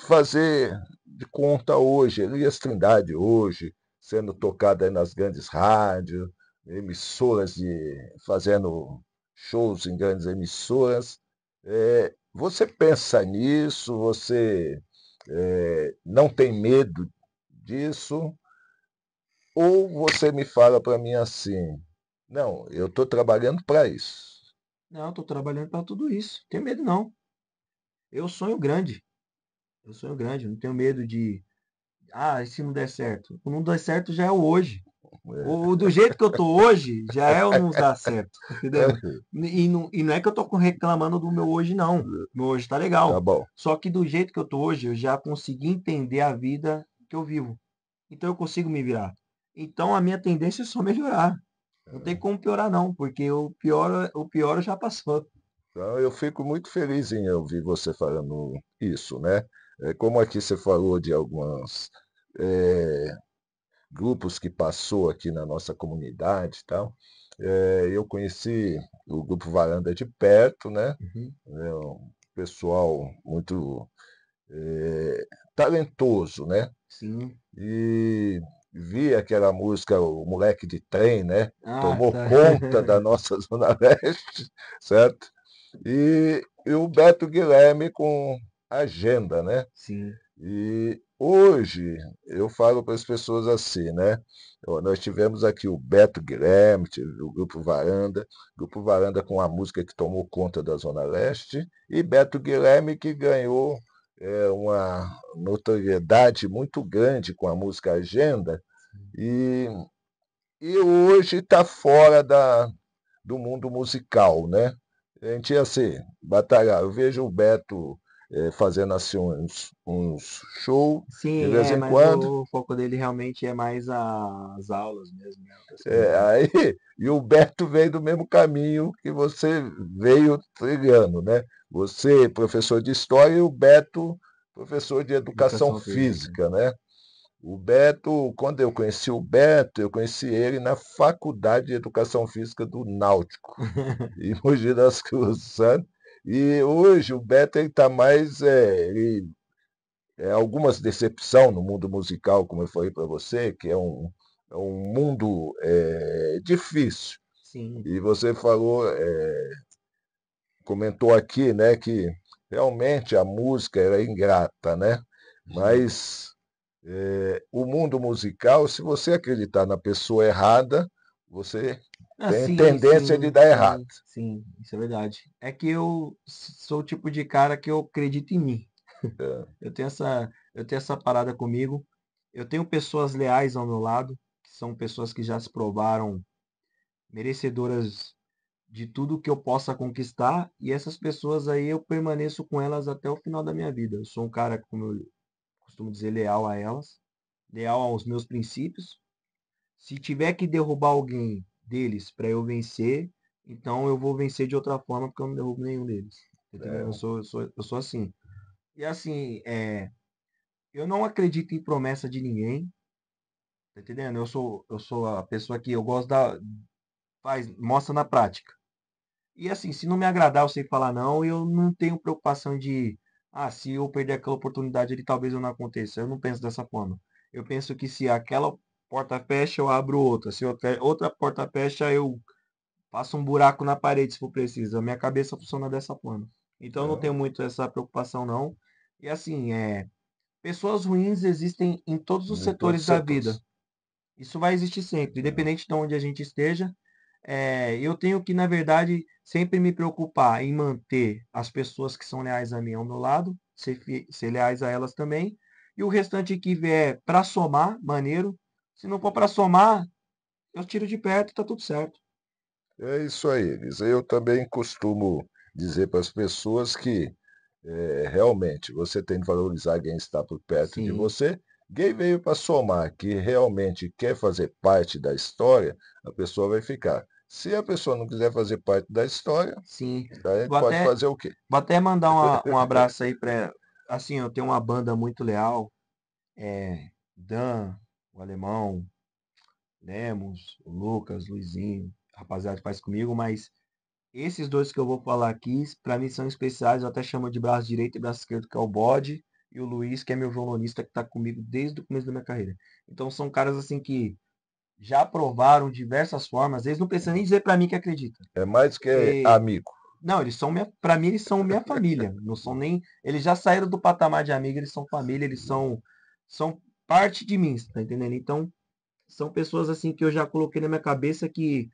fazer de conta hoje, Elias Trindade hoje, sendo tocado aí nas grandes rádios, emissoras fazendo shows em grandes emissoras. Você pensa nisso? Você não tem medo disso? Ou você me fala para mim assim, não, eu estou trabalhando para isso. Não, estou trabalhando para tudo isso. Tenho medo não. Eu sonho grande. Eu sonho grande, eu não tenho medo de, e se não der certo? O não der certo já é o hoje. O do jeito que eu tô hoje, já é o não dar certo, tá entendendo? E não é que eu tô reclamando do meu hoje, não. O meu hoje tá Tá legal. bom. Só que do jeito que eu tô hoje, eu já consegui entender a vida que eu vivo. Então eu consigo me virar. Então a minha tendência é só melhorar. Não tem como piorar não, porque o pior já passou. Então, eu fico muito feliz em ouvir você falando isso, né? Como aqui você falou de alguns grupos que passou aqui na nossa comunidade e tal, eu conheci o Grupo Varanda de perto, né? Uhum. É um pessoal muito talentoso, né? Sim. E vi aquela música, o Moleque de Trem, né? Ah, Tomou tá. conta da nossa Zona Leste, certo? E o Beto Guilherme com agenda, né? Sim. E hoje eu falo para as pessoas assim, né? Nós tivemos aqui o Beto Guilherme, o Grupo Varanda com a música que tomou conta da Zona Leste, e Beto Guilherme que ganhou uma notoriedade muito grande com a música Agenda, e, e hoje está fora do mundo musical, né? A gente ia assim, batalhar. Eu vejo o Beto fazendo assim uns shows de Sim, vez em mas quando. o foco dele realmente é mais as aulas mesmo, né? Outras coisas, né? Aí, e o Beto veio do mesmo caminho que você veio trilhando, né? Você, professor de história, e o Beto, professor de educação Educação física. física, né? O Beto, quando eu conheci o Beto, eu conheci ele na Faculdade de Educação Física do Náutico, em Mogi das Cruzes, sabe? E hoje o Beto está mais, algumas decepção no mundo musical, como eu falei para você, que é um mundo difícil. Sim. E você falou, comentou aqui, né, que realmente a música era ingrata, né? Sim. Mas o mundo musical, se você acreditar na pessoa errada, você tem Sim, tendência de sim, dar errado. sim, sim, isso é verdade. É que eu sou o tipo de cara que eu acredito em mim. É, Eu tenho essa parada comigo. Eu tenho pessoas leais ao meu lado, que são pessoas que já se provaram merecedoras de tudo que eu possa conquistar, e essas pessoas aí eu permaneço com elas até o final da minha vida. Eu sou um cara, como eu costumo dizer, leal a elas, leal aos meus princípios. Se tiver que derrubar alguém deles para eu vencer, então eu vou vencer de outra forma porque eu não derrubo nenhum deles. Tá entendendo? Eu é, sou, eu sou, eu sou assim. E assim, eu não acredito em promessa de ninguém. Tá entendendo? Eu sou a pessoa que eu gosto mostra na prática. E assim, se não me agradar, eu sei falar não, e eu não tenho preocupação de, se eu perder aquela oportunidade ali, talvez eu não aconteça. Eu não penso dessa forma. Eu penso que se aquela porta fecha, eu abro outra. Se outra porta fecha, eu faço um buraco na parede, se for preciso. A minha cabeça funciona dessa forma. Então eu não tenho é, muito essa preocupação, não. E assim, pessoas ruins existem em todos os em todos setores os da vida. setores. Isso vai existir sempre, É, independente de onde a gente esteja. Eu tenho que, na verdade, sempre me preocupar em manter as pessoas que são leais a mim ao meu lado, ser leais a elas também. E o restante que vier para somar, maneiro. Se não for para somar, eu tiro de perto e tá tudo certo. é isso aí, Elisa. Eu também costumo dizer para as pessoas que realmente você tem que valorizar quem está por perto de Sim, você. Quem veio para somar, que realmente quer fazer parte da história, a pessoa vai ficar. Se a pessoa não quiser fazer parte da história, sim. daí a gente Vou pode até, fazer o quê? vou até mandar um abraço aí para. Assim, eu tenho uma banda muito leal. Dan, o Alemão, Lemos, o Lucas, Luizinho, rapaziada que faz comigo, mas esses dois que eu vou falar aqui, pra mim são especiais, eu até chamo de braço direito e braço esquerdo, que é o Bode, e o Luiz, que é meu violonista, que tá comigo desde o começo da minha carreira. Então são caras assim que já provaram diversas formas, eles não precisam nem dizer pra mim que acreditam. É mais que Porque, amigo. não, pra mim eles são minha família, não são nem, eles já saíram do patamar de amigo, eles são família, eles são parte de mim, tá entendendo? Então, são pessoas assim que eu já coloquei na minha cabeça que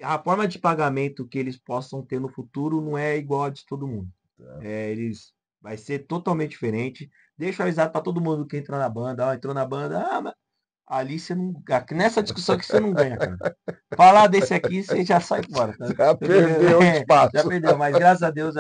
a forma de pagamento que eles possam ter no futuro não é igual a de todo mundo. Tá? Eles Vai ser totalmente diferente. Deixa eu avisar pra todo mundo que entrou na banda. Ó, entrou na banda. Ah, mas ali você não. Nessa discussão que você não ganha, cara. Falar desse aqui, você já sai fora, tá? Já Tá entendendo? perdeu o Já espaço. perdeu. Mas graças a Deus,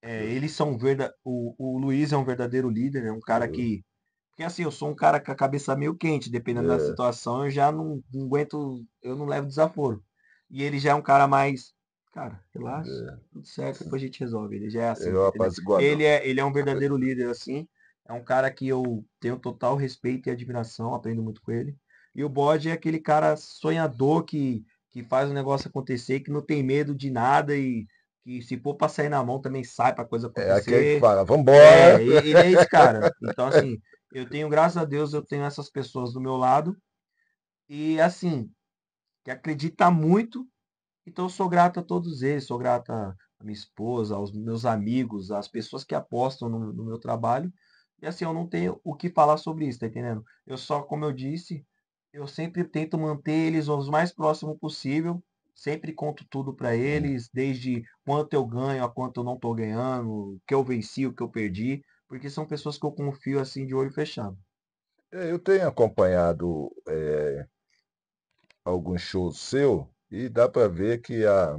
eles são o Luiz é um verdadeiro líder, é um cara que. Porque assim, eu sou um cara com a cabeça meio quente, dependendo da É, situação, eu já não aguento, eu não levo desaforo. E ele já é um cara mais, cara, relaxa, tudo certo, depois a gente resolve. Ele já é assim, é o tá entendendo? apaziguador. Ele é um verdadeiro líder, assim. É um cara que eu tenho total respeito e admiração, aprendo muito com ele. E o Bode é aquele cara sonhador que faz o negócio acontecer, que não tem medo de nada e que se for pra sair na mão também sai pra coisa É aquele que acontecer. fala, vambora. Ele é esse cara. Então, assim, eu tenho, graças a Deus, eu tenho essas pessoas do meu lado e, assim, que acredita muito. Então, eu sou grato a todos eles, sou grato à minha esposa, aos meus amigos, às pessoas que apostam no meu trabalho. E, assim, eu não tenho o que falar sobre isso, tá entendendo? Eu só, como eu disse, eu sempre tento manter eles os mais próximo possível. Sempre conto tudo para eles, desde quanto eu ganho a quanto eu não tô ganhando, o que eu venci, o que eu perdi, porque são pessoas que eu confio assim de olho fechado. Eu tenho acompanhado alguns shows seu e dá para ver que a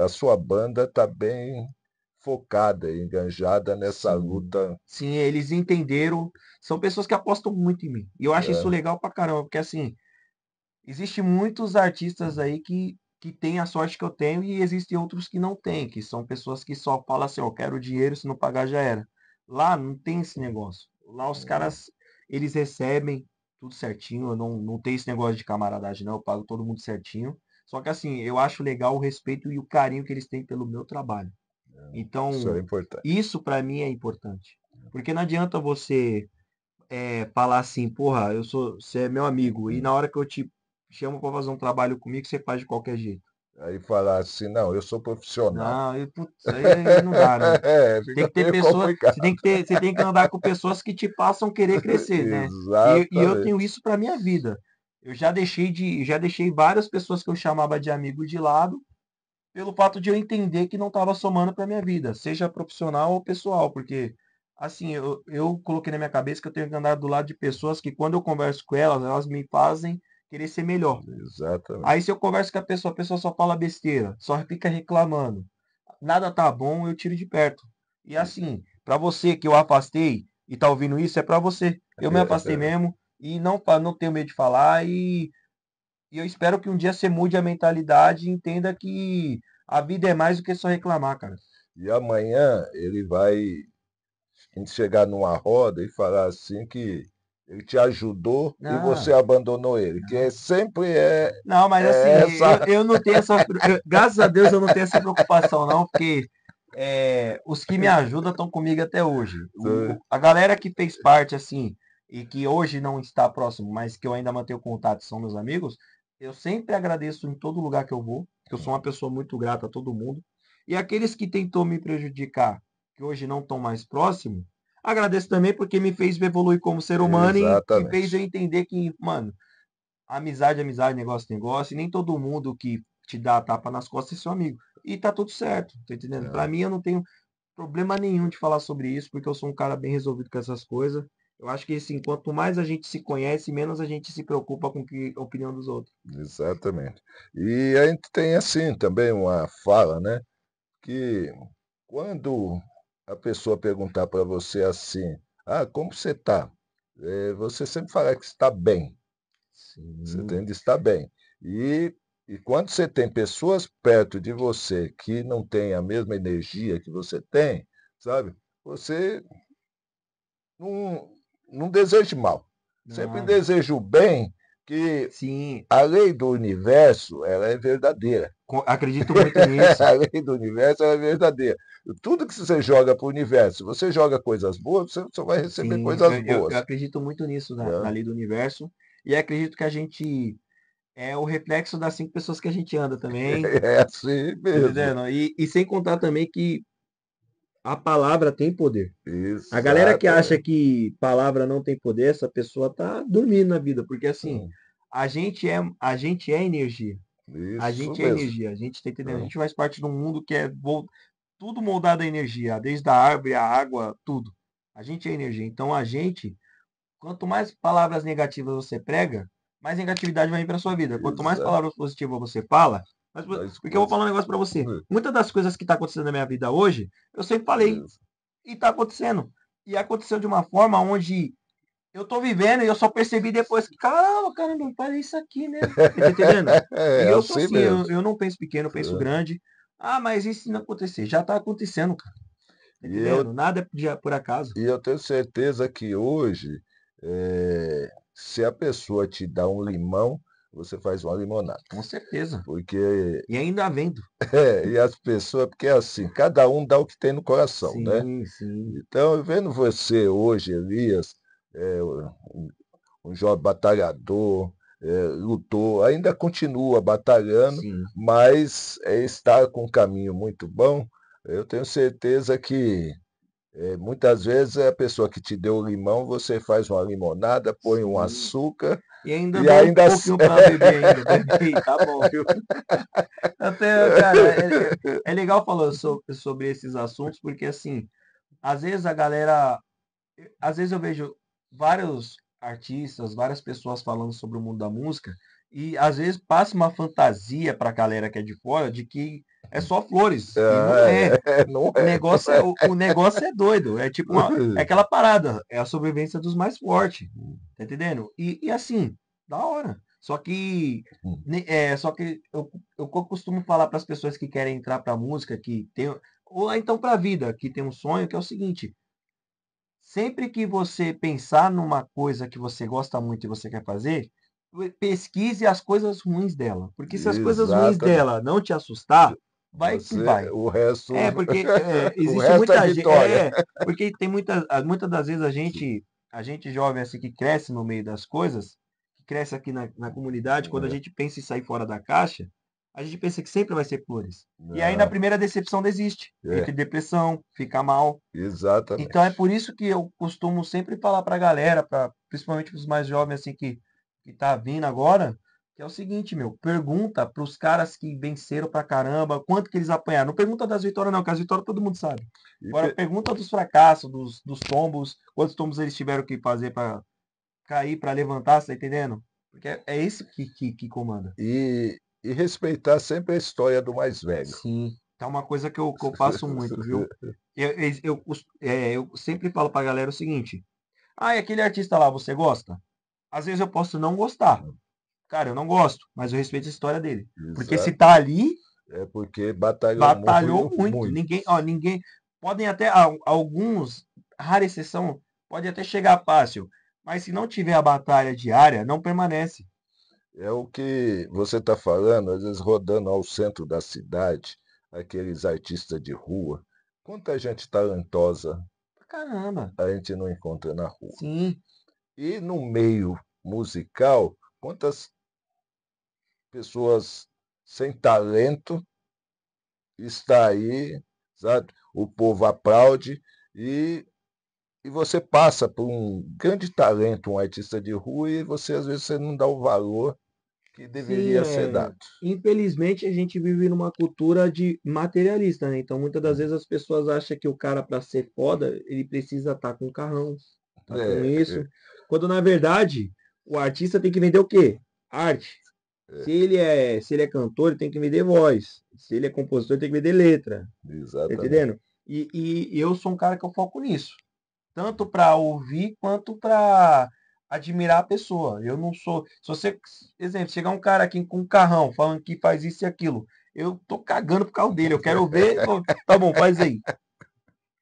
sua banda está bem focada, enganjada nessa Sim. luta. Sim, eles entenderam. São pessoas que apostam muito em mim. E eu acho isso Né? legal pra caramba, porque assim, existe muitos artistas aí que têm a sorte que eu tenho e existem outros que não têm, que são pessoas que só falam assim, ó, eu quero dinheiro, se não pagar já era. Lá não tem esse negócio. Lá os caras, eles recebem tudo certinho, eu não tenho esse negócio de camaradagem, não, eu pago todo mundo certinho. Só que assim, eu acho legal o respeito e o carinho que eles têm pelo meu trabalho. Isso é Então, importante. isso para mim é importante. Porque não adianta você falar assim, porra, você é meu amigo, e na hora que eu te chamo para fazer um trabalho comigo, você faz de qualquer jeito. Aí falar assim, não, eu sou profissional. Não, putz, aí não dá, né? Tem Fica que ter meio pessoa, complicado. você tem que andar com pessoas que te façam querer crescer, né? E eu tenho Exatamente. isso para minha vida. Eu já deixei várias pessoas que eu chamava de amigo de lado, pelo fato de eu entender que não estava somando para minha vida, seja profissional ou pessoal, porque assim, eu coloquei na minha cabeça que eu tenho que andar do lado de pessoas que quando eu converso com elas, elas me fazem querer ser melhor. Aí Exatamente. se eu converso com a pessoa só fala besteira, só fica reclamando, nada tá bom, eu tiro de perto. E assim, para você que eu afastei e tá ouvindo isso, é para você. Eu me afastei mesmo e não tenho medo de falar e eu espero que um dia você mude a mentalidade e entenda que a vida é mais do que só reclamar, cara. E amanhã ele vai a gente chegar numa roda e falar assim que ele te ajudou e você Não, abandonou ele, que sempre não, mas é assim, essa. eu não tenho essa. Graças a Deus eu não tenho essa preocupação, não, porque os que me ajudam estão comigo até hoje. A galera que fez parte, assim, e que hoje não está próximo, mas que eu ainda mantenho contato, são meus amigos, eu sempre agradeço em todo lugar que eu vou, porque eu sou uma pessoa muito grata a todo mundo. E aqueles que tentou me prejudicar, que hoje não estão mais próximos, agradeço também porque me fez evoluir como ser humano e fez eu Exatamente. entender que, mano, amizade, amizade, negócio, negócio, e nem todo mundo que te dá a tapa nas costas é seu amigo. E tá tudo certo, tá entendendo? Pra É, mim, eu não tenho problema nenhum de falar sobre isso, porque eu sou um cara bem resolvido com essas coisas. Eu acho que, assim, quanto mais a gente se conhece, menos a gente se preocupa com a opinião dos outros. exatamente. E a gente tem assim também uma fala, né? Que quando a pessoa perguntar para você assim, como você está? Você sempre fala que está bem. Você Sim, tem de estar bem. E, e quando você tem pessoas perto de você que não têm a mesma energia que você tem, sabe? Você não, não deseja mal. Sempre nada. deseja o bem, que Sim, a lei do universo, ela é verdadeira. acredito muito nisso. A lei do universo ela é verdadeira. Tudo que você joga para o universo, se você joga coisas boas, você só vai receber Sim, coisas eu boas. acredito muito nisso, na Né? lei do universo. E acredito que a gente é o reflexo das 5 pessoas que a gente anda também. É assim Tá mesmo. entendendo? E sem contar também que a palavra tem poder. A galera que acha Exatamente. que palavra não tem poder, essa pessoa tá dormindo na vida, porque assim, a gente é energia. A Isso gente é mesmo. energia, a gente tá entendendo? A Né? gente faz parte de um mundo que é tudo moldado a energia, desde a árvore, a água, tudo. A gente é energia. Então a gente, quanto mais palavras negativas você prega, mais negatividade vai vir para sua vida. Quanto mais Exato. palavras positivas você fala, Mas porque eu vou coisa. falar um negócio para você. Muitas das coisas que tá acontecendo na minha vida hoje, eu sempre falei e tá acontecendo. E aconteceu de uma forma onde eu tô vivendo e eu só percebi depois que, caramba, eu falei isso aqui, né? Você tá entendendo? É E eu sou assim assim, mesmo. eu não penso pequeno, eu penso grande. Ah, mas e se não acontecer? Já tá acontecendo, cara. Tá E eu, entendendo? Nada é por acaso. e eu tenho certeza que hoje, se a pessoa te dá um limão, você faz uma limonada. Com certeza. Porque, E ainda vendo. e as pessoas, porque é assim, cada um dá o que tem no coração, né? Sim, sim, Então, vendo você hoje, Elias, é, um jovem batalhador, lutou, ainda continua batalhando, sim. mas está com um caminho muito bom. Eu tenho certeza que muitas vezes a pessoa que te deu o limão, você faz uma limonada, põe um Sim. açúcar E ainda e dou um ainda. pouquinho pra beber ainda. Beber, tá bom, viu? Até, cara, é legal falar sobre esses assuntos, porque assim, às vezes a galera. Às vezes eu vejo vários artistas, várias pessoas falando sobre o mundo da música, e às vezes passa uma fantasia pra galera que é de fora de que é só flores. E não é. Não O é, não negócio é, o negócio é doido. É tipo é aquela parada. É a sobrevivência dos mais fortes. Tá entendendo? E assim, da hora. Só que eu costumo falar para as pessoas que querem entrar pra música, que tem, ou então pra vida, que tem um sonho, que é o seguinte: sempre que você pensar numa coisa que você gosta muito e você quer fazer, pesquise as coisas ruins dela. Porque se as coisas ruins Exatamente. dela não te assustar, vai que Você, vai. o resto, Porque o existe resto é muita gente. vitória. Porque tem muitas das vezes a gente jovem assim que cresce no meio das coisas, que cresce aqui na comunidade, quando a gente pensa em sair fora da caixa, a gente pensa que sempre vai ser flores. E aí na Não, primeira decepção desiste. Entra é, em depressão, fica mal. Então é exatamente. por isso que eu costumo sempre falar pra galera, principalmente pros mais jovens assim que tá vindo agora, que é o seguinte, meu, pergunta pros caras que venceram pra caramba, quanto que eles apanharam. Não pergunta das vitórias não, que as vitórias todo mundo sabe. E, Agora pergunta dos fracassos, dos tombos, quantos tombos eles tiveram que fazer pra cair, pra levantar, você tá entendendo? Porque é esse que comanda. e respeitar sempre a história do mais velho. Sim, é uma coisa que eu faço muito, viu? Eu sempre falo pra galera o seguinte: e aquele artista lá, você gosta? Às vezes eu posso não gostar. Cara, eu não gosto, mas eu respeito a história dele. Porque se Exato. tá ali, É porque batalhou batalhou muito, muito. muito. Ninguém, podem até, alguns, rara exceção, pode até chegar fácil. Mas se não tiver a batalha diária, não permanece. É o que você está falando, às vezes rodando ao centro da cidade, aqueles artistas de rua. Quanta gente talentosa Caramba. a gente não encontra na rua. Sim, E no meio musical, quantas pessoas sem talento está aí, sabe? O povo aplaude e, e você passa por um grande talento, um artista de rua, e você às vezes você não dá o valor que sim, deveria ser dado. infelizmente a gente vive numa cultura de materialista, né? Então muitas das vezes as pessoas acham que o cara para ser foda, ele precisa estar com carrão, tá com É, isso, quando na verdade o artista tem que vender o quê? Arte. Se ele é cantor, ele tem que vender voz. Se ele é compositor, ele tem que vender letra. Tá exatamente. entendendo? E eu sou um cara que eu foco nisso. Tanto para ouvir quanto para admirar a pessoa. Eu não sou. Se você, exemplo, chegar um cara aqui com um carrão falando que faz isso e aquilo, eu tô cagando pro carro dele. Eu quero ver. Tá bom, faz aí.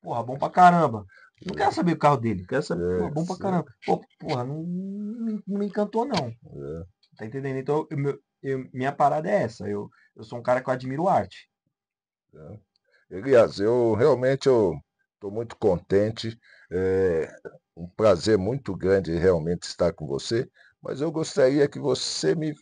Porra, bom pra caramba. Não quero saber o carro dele. Quero saber, porra, bom pra caramba. Pô, porra, não me encantou, não. Tá entendendo? Então, minha parada é essa. Eu sou um cara que eu admiro arte. Elias, eu realmente estou muito contente, é um prazer muito grande realmente estar com você, mas eu gostaria que você me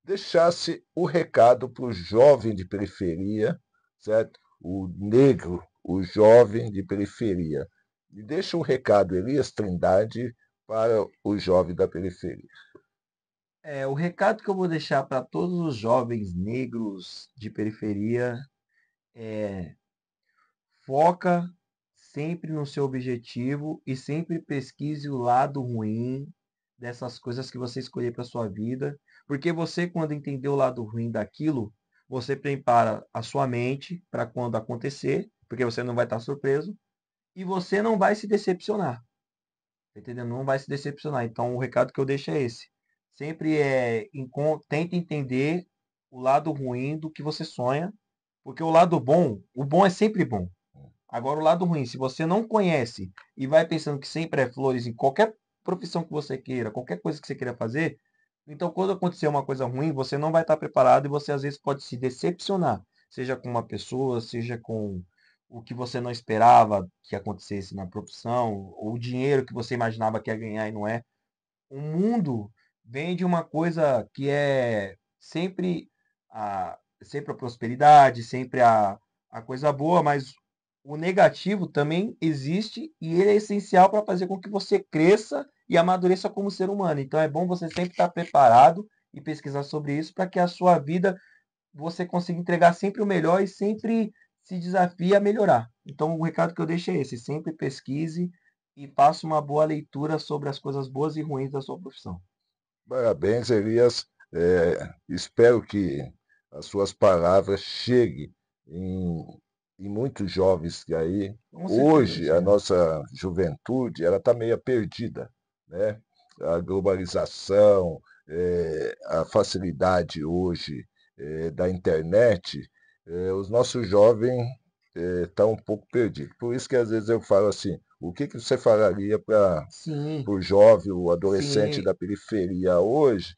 deixasse o recado para o jovem de periferia, certo? O negro, o jovem de periferia. Me deixa um recado, Elias Trindade, para o jovem da periferia. O recado que eu vou deixar para todos os jovens negros de periferia é foca sempre no seu objetivo e sempre pesquise o lado ruim dessas coisas que você escolher para sua vida, porque você, quando entender o lado ruim daquilo, você prepara a sua mente para quando acontecer, porque você não vai estar surpreso e você não vai se decepcionar. Tá entendendo? Não vai se decepcionar. Então, o recado que eu deixo é esse. Sempre tenta entender o lado ruim do que você sonha, porque o bom é sempre bom. Agora, o lado ruim, se você não conhece e vai pensando que sempre é flores em qualquer profissão que você queira, qualquer coisa que você queira fazer, então quando acontecer uma coisa ruim, você não vai estar preparado e você às vezes pode se decepcionar, seja com uma pessoa, seja com o que você não esperava que acontecesse na profissão, ou o dinheiro que você imaginava que ia ganhar e não é. O mundo vem de uma coisa que é sempre a prosperidade, sempre a coisa boa, mas o negativo também existe e ele é essencial para fazer com que você cresça e amadureça como ser humano. Então é bom você sempre estar preparado e pesquisar sobre isso para que a sua vida você consiga entregar sempre o melhor e sempre se desafie a melhorar. Então o recado que eu deixo é esse, sempre pesquise e faça uma boa leitura sobre as coisas boas e ruins da sua profissão. Parabéns, Elias. Espero que as suas palavras cheguem em, em muitos jovens que aí. Com certeza, Hoje, a Luciano. nossa juventude, ela está meio perdida, né? A globalização, a facilidade hoje, da internet, os nossos jovens estão um pouco perdidos. Por isso que às vezes eu falo assim, o que que você falaria para Sim, o jovem, o adolescente sim, da periferia hoje?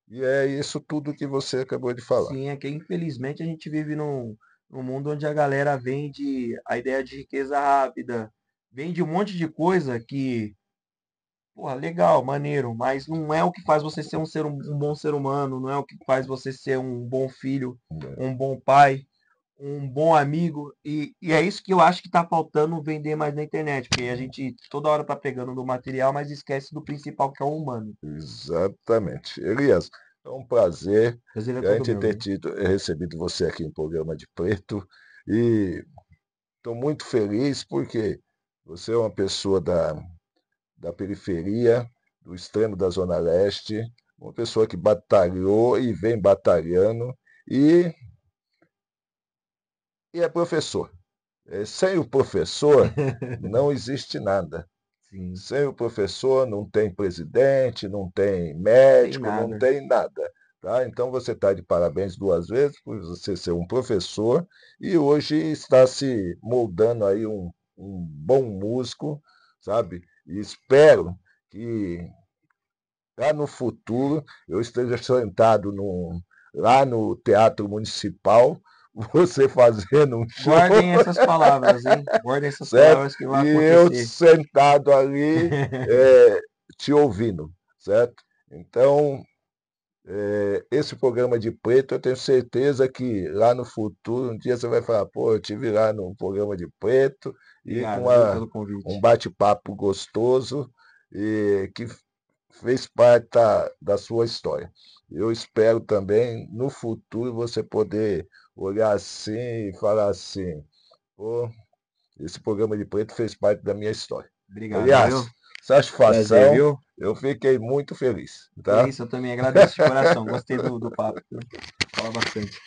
E é isso tudo que você acabou de falar. sim, é que infelizmente a gente vive num mundo onde a galera vende a ideia de riqueza rápida, vende um monte de coisa que, porra, legal, maneiro, mas não é o que faz você ser um bom ser humano, não é o que faz você ser um bom filho, Né? um bom pai, um bom amigo, e é isso que eu acho que está faltando vender mais na internet, porque a gente toda hora tá pegando do material, mas esquece do principal que é o humano. Exatamente. Elias, é um prazer Prazer é a todo gente meu, ter viu? tido, recebido você aqui no programa de Preto e estou muito feliz porque você é uma pessoa da periferia, do extremo da Zona Leste, uma pessoa que batalhou e vem batalhando e, e é professor. Sem o professor não existe nada. Sim, Sem o professor não tem presidente, não tem tem médico, não nada. tem nada. Tá? Então você está de parabéns duas vezes por você ser um professor e hoje está se moldando aí um bom músico, sabe? E espero que lá no futuro eu esteja sentado lá no Teatro Municipal, você fazendo um show, Guardem essas palavras, hein? Guardem essas certo? palavras que E vai eu acontecer. sentado ali, é, te ouvindo, certo? Então, esse programa de preto, eu tenho certeza que lá no futuro, um dia você vai falar, pô, eu estive lá no programa de preto e com Obrigado, viu, pelo um convite. bate-papo gostoso e que fez parte da sua história. Eu espero também, no futuro, você poder olhar assim e falar assim, pô, esse programa de preto fez parte da minha história. Obrigado, Aliás, viu? Prazer, satisfação, viu? eu fiquei muito feliz, Que tá? isso, eu também agradeço de coração. Gostei do papo, viu? Fala bastante.